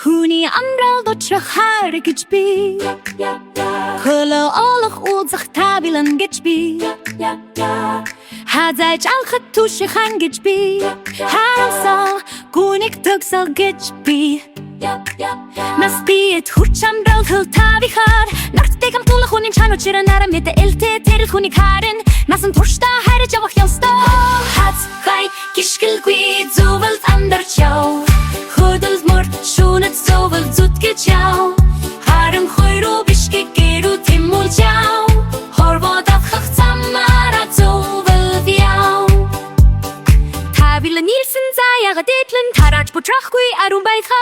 Хүний амралд очихаар гэж би хөлөө олох үзэх табилан гэж би хазайж анхад түшихан гэж би харамсал гүнийг төгсөл гэж би Mas би эт хүрч амрал хөл тавихаар нарттай хамтуулах хүний чануу чирэн арам мэдэ элтэ тэрэл хүнийг харин насан турштай хайрж явах ёстой Хац хай гიშгэлгүй зүвэлт амьдарч яв Хөдөл мөр шүнэт зүвэл зүтгэж яв Харин хойроо бишгэ гэрүү тэмүүлж яв Хорвоо давхах заммара зүвэл яв Табилан нилсэн заяга дэтлэн тарач бутрахгүй арун байха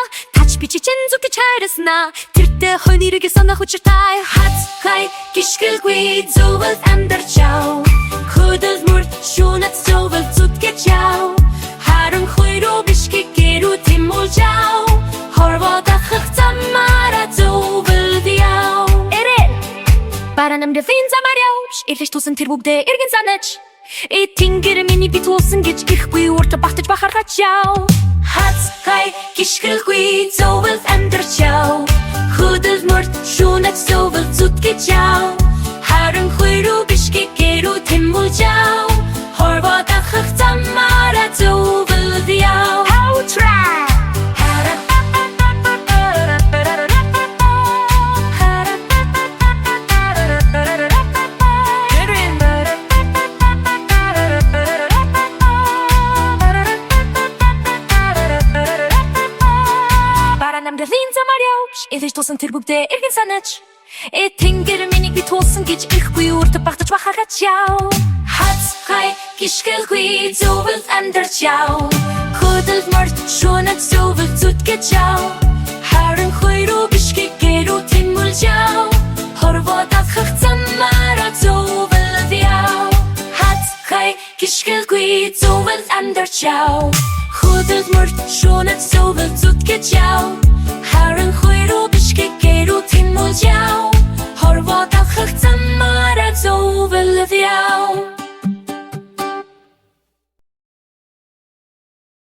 Бичичэн зүгэж хайраснаа тэртээ хонирыг санах учиртай Хац хай гიშгэлгүй зүвэл амьдарч яв Хөдөл мөр шүнэт зүвэл зүтгэж яв Харин хойроо бишгэ гэрүү тэмүүлж яв Хорвоо дахах заммара зүвэл яв Эрэл Баранамдэ фин замар явж Ирлэж тусан тэр бүгдээ эргэн санаж Тэнгэр миний бит уусан гэж ихгүй урт багтаж бахархаж яв Хац хай гიშгэлгүй зүвэл амьдарч яв Хөдөл мөр шүнэт зүвэл зүтгэж яв Харин хойроо бишгэ гэрүү тэмүүлж яв Хорвоо дахах заммара зүвэл яв How try Namdalin замар явж Эдэж тусан тэр бүгдээ эргэн санаж Тэнгэр миний бит уусан гэж ихгүй урт багтаж бахархаж яв Хац хай гიშгэлгүй зүвэл амьдарч яв Хөдөл мөр шүнэт зүвэл зүтгэж яв Харин хойроо бишгэ гэрүү тэмүүлж яв Хорвоо дахах заммара зүвэл яв Хац хай гიშгэлгүй зүвэл амьдарч яв Хөдөл мөр шүнэт зүвэл зүтгэж яв